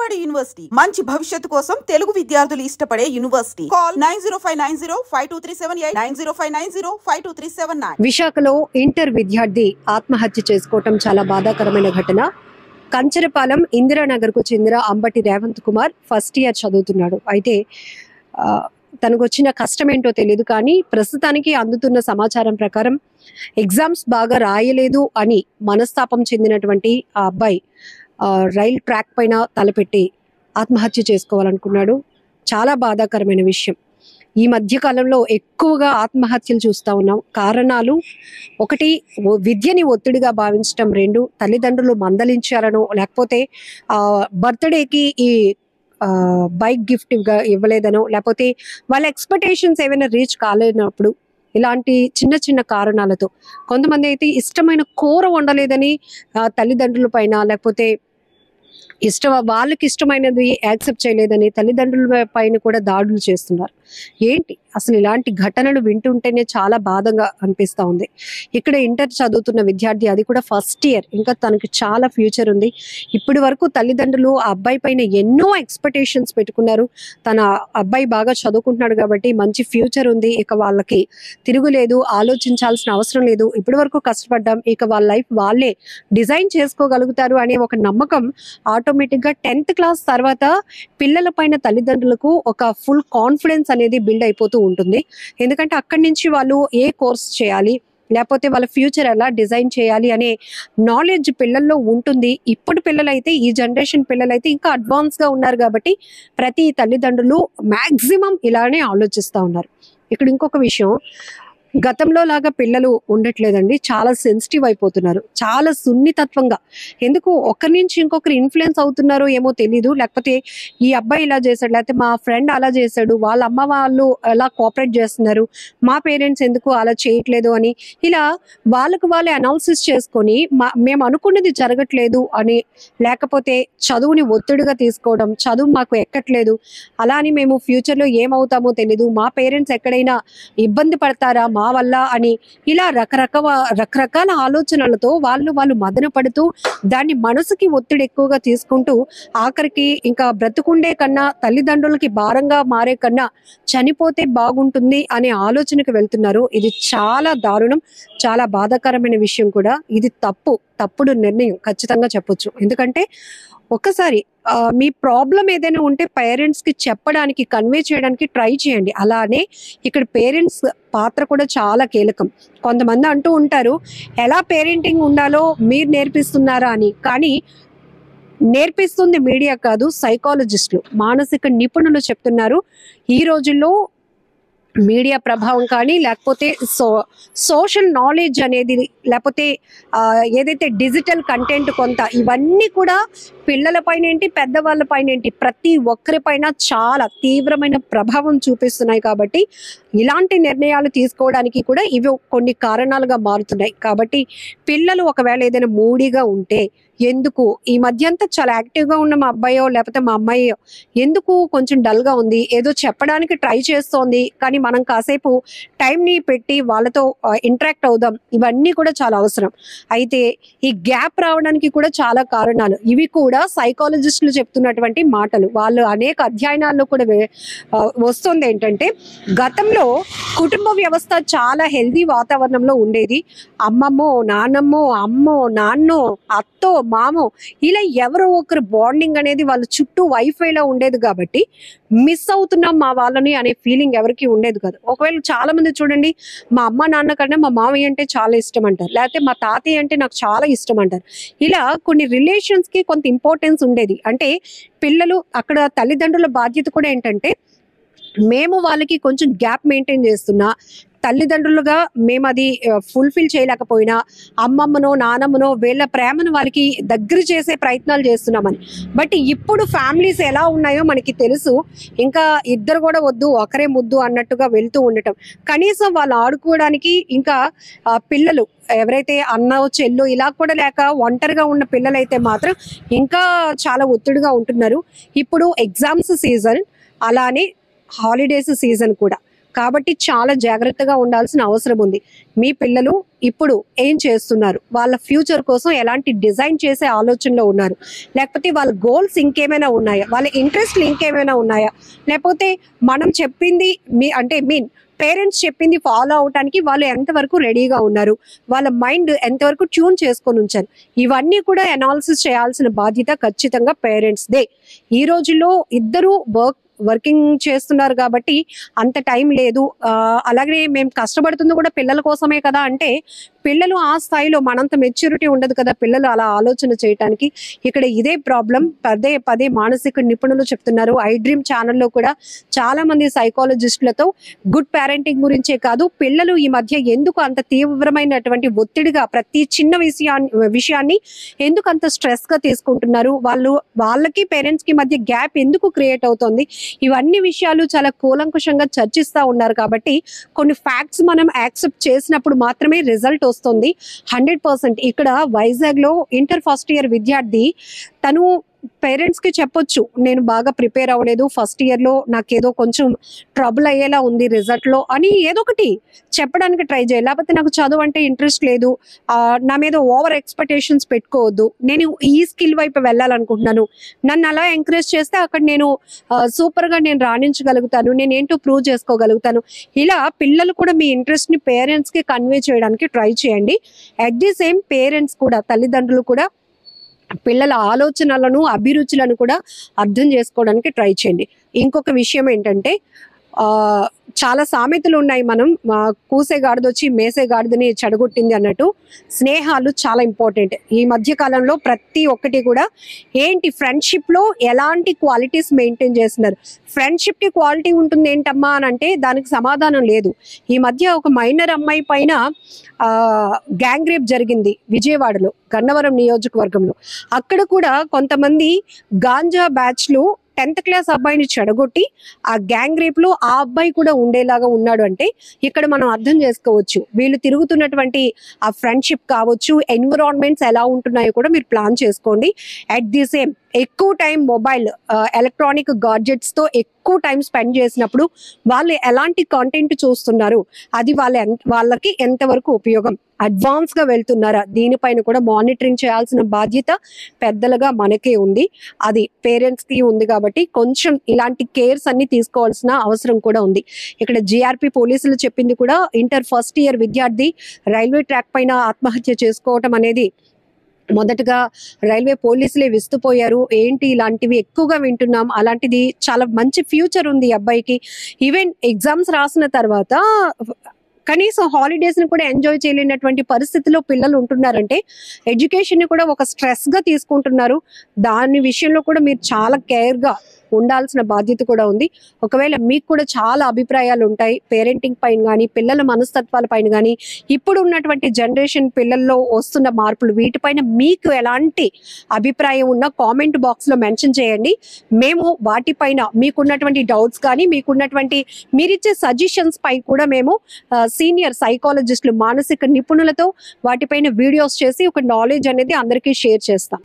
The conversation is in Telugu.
విజయవాడ యూనివర్సిటీ మంచి భవిష్యత్తు కోసం తెలుగు విద్యార్థులు ఇష్టపడే యూనివర్సిటీ. కాల్ 9059052378 9059052379. విశాఖలో ఇంటర్ విద్యార్థి ఆత్మహత్య చేసుకోవటం చాలా బాధాకరమైన ఘటన. కంచరపాలెం ఇందిరానగర్ కు చెందిన అంబటి రేవంత్ కుమార్ ఫస్ట్ ఇయర్ చదువుతున్నాడు. అయితే తనకు వచ్చిన కష్టం ఏంటో తెలియదు, కానీ ప్రస్తుతానికి అందుతున్న సమాచారం ప్రకారం ఎగ్జామ్స్ బాగా రాయలేదు అని మనస్తాపం చెందినటువంటి ఆ అబ్బాయి రైల్ ట్రాక్ పైన తలపెట్టి ఆత్మహత్య చేసుకోవాలనుకున్నాడు. చాలా బాధాకరమైన విషయం. ఈ మధ్య కాలంలో ఎక్కువగా ఆత్మహత్యలు చూస్తూ ఉన్నాం. కారణాలు ఒకటి, విద్యని ఒత్తిడిగా భావించడం. రెండు, తల్లిదండ్రులు మందలించారనో లేకపోతే బర్త్డేకి ఈ బైక్ గిఫ్ట్ ఇవ్వలేదనో లేకపోతే వాళ్ళ ఎక్స్పెక్టేషన్స్ ఏమైనా రీచ్ కాలేనప్పుడు ఇలాంటి చిన్న చిన్న కారణాలతో కొంతమంది అయితే ఇష్టమైన కూర వండలేదని తల్లిదండ్రుల పైన లేకపోతే వాళ్ళకి ఇష్టమైనది యాక్సెప్ట్ చేయలేదని తల్లిదండ్రుల పైన కూడా దాడులు చేస్తున్నారు. ఏంటి అసలు ఇలాంటి ఘటనలు వింటుంటేనే చాలా బాధగా అనిపిస్తూ ఉంది. ఇక్కడ ఇంటర్ చదువుతున్న విద్యార్థి, అది కూడా ఫస్ట్ ఇయర్, ఇంకా తనకి చాలా ఫ్యూచర్ ఉంది. ఇప్పటి వరకు తల్లిదండ్రులు ఆ అబ్బాయి పైన ఎన్నో ఎక్స్పెక్టేషన్స్ పెట్టుకున్నారు. తన అబ్బాయి బాగా చదువుకుంటున్నాడు కాబట్టి మంచి ఫ్యూచర్ ఉంది, ఇక వాళ్ళకి తిరుగులేదు, ఆలోచించాల్సిన అవసరం లేదు, ఇప్పటి వరకు కష్టపడ్డాం, ఇక వాళ్ళ లైఫ్ వాళ్ళే డిజైన్ చేసుకోగలుగుతారు అనే ఒక నమ్మకం ఆటోమేటిక్గా 10th క్లాస్ తర్వాత పిల్లల పైన తల్లిదండ్రులకు ఒక ఫుల్ కాన్ఫిడెన్స్ అనేది బిల్డ్ అయిపోతూ ఉంటుంది. ఎందుకంటే అక్కడి నుంచి వాళ్ళు ఏ కోర్స్ చేయాలి లేకపోతే వాళ్ళ ఫ్యూచర్ ఎలా డిజైన్ చేయాలి అనే నాలెడ్జ్ పిల్లల్లో ఉంటుంది. ఇప్పుడు పిల్లలైతే, ఈ జనరేషన్ పిల్లలైతే ఇంకా అడ్వాన్స్గా ఉన్నారు కాబట్టి ప్రతి తల్లిదండ్రులు మ్యాక్సిమం ఇలానే ఆలోచిస్తూ ఉన్నారు. ఇక్కడ ఇంకొక విషయం, గతంలో లాగా పిల్లలు ఉండట్లేదండి. చాలా సెన్సిటివ్ అయిపోతున్నారు, చాలా సున్నితత్వంగా. ఎందుకు ఒకరి నుంచి ఇంకొకరు ఇన్ఫ్లుయెన్స్ అవుతున్నారో ఏమో తెలీదు. లేకపోతే ఈ అబ్బాయి ఇలా చేశాడు, లేకపోతే మా ఫ్రెండ్ అలా చేశాడు, వాళ్ళ అమ్మ వాళ్ళు ఎలా కోఆపరేట్ చేస్తున్నారు, మా పేరెంట్స్ ఎందుకు అలా చేయట్లేదు అని ఇలా వాళ్ళకు వాళ్ళే అనాలిసిస్ చేసుకొని మేము అనుకున్నది జరగట్లేదు అని, లేకపోతే చదువుని ఒత్తిడిగా తీసుకోవడం, చదువు మాకు ఎక్కట్లేదు, అలా అని మేము ఫ్యూచర్లో ఏమవుతామో తెలీదు, మా పేరెంట్స్ ఎక్కడైనా ఇబ్బంది పడతారా మా వల్ల అని, ఇలా రకరకాల ఆలోచనలతో వాళ్ళు మదన పడుతూ దాన్ని మనసుకి ఒత్తిడి ఎక్కువగా తీసుకుంటూ ఆఖరికి ఇంకా బ్రతుకుండే కన్నా తల్లిదండ్రులకి భారంగా మారే కన్నా చనిపోతే బాగుంటుంది అనే ఆలోచనకు వెళ్తున్నారు. ఇది చాలా దారుణం, చాలా బాధాకరమైన విషయం కూడా. ఇది తప్పుడు నిర్ణయం ఖచ్చితంగా చెప్పొచ్చు. ఎందుకంటే ఒక్కసారి మీ ప్రాబ్లం ఏదైనా ఉంటే పేరెంట్స్ కి చెప్పడానికి, కన్వే చేయడానికి ట్రై చేయండి. అలానే ఇక్కడ పేరెంట్స్ పాత్ర కూడా చాలా కీలకం. కొంతమంది అంటూ ఉంటారు ఎలా పేరెంటింగ్ ఉండాలో మీరు నేర్పిస్తున్నారా అని, కానీ నేర్పిస్తుంది మీడియా కాదు, సైకాలజిస్టులు, మానసిక నిపుణులు చెప్తున్నారు. ఈ రోజుల్లో మీడియా ప్రభావం కానీ లేకపోతే సోషల్ నాలెడ్జ్ అనేది లేకపోతే ఏదైతే డిజిటల్ కంటెంట్ కొంత, ఇవన్నీ కూడా పిల్లల పైన ఏంటి పెద్దవాళ్ళ పైన ఏంటి ప్రతి ఒక్కరి పైన చాలా తీవ్రమైన ప్రభావం చూపిస్తున్నాయి. కాబట్టి ఇలాంటి నిర్ణయాలు తీసుకోవడానికి కూడా ఇవి కొన్ని కారణాలుగా మారుతున్నాయి. కాబట్టి పిల్లలు ఒకవేళ ఏదైనా మూడీగా ఉంటే, ఎందుకు ఈ మధ్య అంతా చాలా యాక్టివ్గా ఉన్న మా అబ్బాయో లేకపోతే మా అమ్మాయో ఎందుకు కొంచెం డల్గా ఉంది, ఏదో చెప్పడానికి ట్రై చేస్తోంది, కానీ మనం కాసేపు టైంని పెట్టి వాళ్ళతో ఇంటరాక్ట్ అవుదాం, ఇవన్నీ కూడా చాలా అవసరం. అయితే ఈ గ్యాప్ రావడానికి కూడా చాలా కారణాలు. ఇవి కూడా సైకాలజిస్టులు చెప్తున్నటువంటి మాటలు. వాళ్ళు అనేక అధ్యయనాల్లో కూడా వస్తుంది ఏంటంటే, గతంలో కుటుంబ వ్యవస్థ చాలా హెల్దీ వాతావరణంలో ఉండేది. అమ్మమ్మో నాన్నమ్మో అమ్మో నాన్నో అత్తో మామో ఇలా ఎవరో ఒకరు బాండింగ్ అనేది వాళ్ళ చుట్టూ వైఫైలో ఉండేది. కాబట్టి మిస్ అవుతున్నాం మా వాళ్ళని అనే ఫీలింగ్ ఎవరికి ఉండేది కాదు. ఒకవేళ చాలా మంది చూడండి, మా అమ్మ నాన్న కన్నా మా మామయ్య అంటే చాలా ఇష్టం అంటారు, లేకపోతే మా తాతయ్య అంటే నాకు చాలా ఇష్టం అంటారు. ఇలా కొన్ని రిలేషన్స్ కి కొంత ఇంపార్టెన్స్ ఉండేది. అంటే పిల్లలు అక్కడ తల్లిదండ్రుల బాధ్యత కూడా ఏంటంటే, మేము వాళ్ళకి కొంచెం గ్యాప్ మెయింటైన్ చేస్తున్నా, తల్లిదండ్రులుగా మేము అది ఫుల్ఫిల్ చేయలేకపోయినా అమ్మమ్మనో నానమ్మనో వీళ్ళ ప్రేమను వాళ్ళకి దగ్గర చేసే ప్రయత్నాలు చేస్తున్నామని. బట్ ఇప్పుడు ఫ్యామిలీస్ ఎలా ఉన్నాయో మనకి తెలుసు. ఇంకా ఇద్దరు కూడా వద్దు ఒకరే ముద్దు అన్నట్టుగా వెళ్తూ ఉండటం, కనీసం వాళ్ళు ఆడుకోవడానికి ఇంకా పిల్లలు ఎవరైతే అన్న చెల్లు ఇలా కూడా లేక ఒంటరిగా ఉన్న పిల్లలైతే మాత్రం ఇంకా చాలా ఒత్తిడిగా ఉంటున్నారు. ఇప్పుడు ఎగ్జామ్స్ సీజన్, అలానే హాలిడేస్ సీజన్ కూడా. కాబట్టి చాలా జాగ్రత్తగా ఉండాల్సిన అవసరం ఉంది. మీ పిల్లలు ఇప్పుడు ఏం చేస్తున్నారు, వాళ్ళ ఫ్యూచర్ కోసం ఎలాంటి డిజైన్ చేసే ఆలోచనలో ఉన్నారు, లేకపోతే వాళ్ళ గోల్స్ ఇంకేమైనా ఉన్నాయా, వాళ్ళ ఇంట్రెస్ట్లు ఇంకేమైనా ఉన్నాయా, లేకపోతే మనం చెప్పింది పేరెంట్స్ చెప్పింది ఫాలో అవడానికి వాళ్ళు ఎంతవరకు రెడీగా ఉన్నారు, వాళ్ళ మైండ్ ఎంతవరకు ట్యూన్ చేసుకొని ఉంచారు, ఇవన్నీ కూడా అనాలిసిస్ చేయాల్సిన బాధ్యత ఖచ్చితంగా పేరెంట్స్దే. ఈ రోజుల్లో ఇద్దరు వర్కింగ్ చేస్తున్నారు కాబట్టి అంత టైం లేదు. అలాగే మేము కష్టపడుతుంది కూడా పిల్లల కోసమే కదా అంటే, పిల్లలు ఆ స్థాయిలో మనంత మెచ్యూరిటీ ఉండదు కదా పిల్లలు అలా ఆలోచన చేయడానికి. ఇక్కడ ఇదే ప్రాబ్లం పదే పదే మానసిక నిపుణులు చెప్తున్నారు. ఐ డ్రీమ్ ఛానల్లో కూడా చాలా మంది సైకాలజిస్టులతో గుడ్ పేరెంటింగ్ గురించే కాదు, పిల్లలు ఈ మధ్య ఎందుకు అంత తీవ్రమైనటువంటి ఒత్తిడిగా ప్రతి చిన్న విషయాన్ని ఎందుకు అంత స్ట్రెస్ గా తీసుకుంటున్నారు, వాళ్ళకి పేరెంట్స్ కి మధ్య గ్యాప్ ఎందుకు క్రియేట్ అవుతుంది, ఇవన్నీ విషయాలు చాలా కూలంకుషంగా చర్చిస్తా ఉన్నారు. కాబట్టి కొన్ని ఫ్యాక్ట్స్ మనం యాక్సెప్ట్ చేసినప్పుడు మాత్రమే రిజల్ట్ వస్తుంది. 100% ఇక్కడ వైజాగ్ లో ఇంటర్ ఫస్ట్ ఇయర్ విద్యార్థి తను పేరెంట్స్ కి చెప్పొచ్చు, నేను బాగా ప్రిపేర్ అవ్వలేదు, ఫస్ట్ ఇయర్ లో నాకేదో కొంచెం ట్రబుల్ అయ్యేలా ఉంది రిజల్ట్ లో అని ఏదో ఒకటి చెప్పడానికి ట్రై చేయాలి. లేకపోతే నాకు చదువు అంటే ఇంట్రెస్ట్ లేదు, నా మీద ఓవర్ ఎక్స్పెక్టేషన్స్ పెట్టుకోవద్దు, నేను ఈ స్కిల్ వైపు వెళ్ళాలనుకుంటున్నాను, నన్ను అలా ఎంకరేజ్ చేస్తే అక్కడ నేను సూపర్ గా నేను రాణించగలుగుతాను, నేను ఏంటో ప్రూవ్ చేసుకోగలుగుతాను. ఇలా పిల్లలు కూడా మీ ఇంట్రెస్ట్ ని పేరెంట్స్ కి కన్వే చేయడానికి ట్రై చేయండి. అట్ ది సేమ్ పేరెంట్స్ కూడా, తల్లిదండ్రులు కూడా పిల్లల ఆలోచనలను అభిరుచులను కూడా అర్థం చేసుకోవడానికి ట్రై చేయండి. ఇంకొక విషయం ఏంటంటే, చాలా సామెతలు ఉన్నాయి, మనం కూసే గాడిద వచ్చి మేసే గాడిదని చెడగొట్టింది అన్నట్టు. స్నేహాలు చాలా ఇంపార్టెంట్. ఈ మధ్య కాలంలో ప్రతి ఒక్కటి కూడా ఏంటి, ఫ్రెండ్షిప్ లో ఎలాంటి క్వాలిటీస్ మెయింటైన్ చేస్తున్నారు, ఫ్రెండ్షిప్ కి క్వాలిటీ ఉంటుంది ఏంటమ్మా అని అంటే దానికి సమాధానం లేదు. ఈ మధ్య ఒక మైనర్ అమ్మాయి పైన గ్యాంగ్ రేప్ జరిగింది విజయవాడలో, గన్నవరం నియోజకవర్గంలో. అక్కడ కూడా కొంతమంది గాంజా బ్యాచ్లు 10th క్లాస్ అబ్బాయిని చెడగొట్టి ఆ గ్యాంగ్ రేప్ లో ఆ అబ్బాయి కూడా ఉండేలాగా ఉన్నాడు అంటే ఇక్కడ మనం అర్థం చేసుకోవచ్చు వీళ్ళు తిరుగుతున్నటువంటి ఆ ఫ్రెండ్షిప్ కావచ్చు, ఎన్విరాన్మెంట్స్ ఎలా ఉంటున్నాయో కూడా మీరు ప్లాన్ చేసుకోండి. అట్ ది సేమ్ ఎక్కువ టైం మొబైల్ ఎలక్ట్రానిక్ గాడ్జెట్స్ తో ఎక్కువ టైం స్పెండ్ చేసినప్పుడు వాళ్ళు ఎలాంటి కంటెంట్ చూస్తున్నారు, అది వాళ్ళకి ఎంతవరకు ఉపయోగం, అడ్వాన్స్ గా వెళ్తున్నారా, దీనిపైన కూడా మానిటరింగ్ చేయాల్సిన బాధ్యత పెద్దలుగా మనకే ఉంది. అది పేరెంట్స్ కి ఉంది కాబట్టి కొంచెం ఇలాంటి కేర్స్ అన్ని తీసుకోవాల్సిన అవసరం కూడా ఉంది. ఇక్కడ జిఆర్పి పోలీసులు చెప్పింది కూడా, ఇంటర్ ఫస్ట్ ఇయర్ విద్యార్థి రైల్వే ట్రాక్ పైన ఆత్మహత్య చేసుకోవటం అనేది మొదటగా రైల్వే పోలీసులే విస్తుపోయారు. ఏంటి ఇలాంటివి ఎక్కువగా వింటున్నాం, అలాంటిది చాలా మంచి ఫ్యూచర్ ఉంది అబ్బాయికి. ఈవెన్ ఎగ్జామ్స్ రాసిన తర్వాత కనీసం హాలిడేస్ ని కూడా ఎంజాయ్ చేయలేనటువంటి పరిస్థితిలో పిల్లలు ఉంటున్నారంటే ఎడ్యుకేషన్ ని కూడా ఒక స్ట్రెస్ గా తీసుకుంటున్నారు. దాని విషయంలో కూడా మీరు చాలా కేర్ గా ఉండాల్సిన బాధ్యత కూడా ఉంది. ఒకవేళ మీకు కూడా చాలా అభిప్రాయాలు ఉంటాయి పేరెంటింగ్ పైన కానీ, పిల్లల మనస్తత్వాల పైన కానీ, ఇప్పుడు ఉన్నటువంటి జనరేషన్ పిల్లల్లో వస్తున్న మార్పులు, వీటిపైన మీకు ఎలాంటి అభిప్రాయం ఉన్నా కామెంట్ బాక్స్ లో మెన్షన్ చేయండి. మేము వాటిపైన మీకున్నటువంటి డౌట్స్ కానీ, మీకున్నటువంటి మీరిచ్చే సజెషన్స్ పై కూడా మేము సీనియర్ సైకాలజిస్టులు, మానసిక నిపుణులతో వాటిపైన వీడియోస్ చేసి ఒక నాలెడ్జ్ అనేది అందరికీ షేర్ చేస్తాం.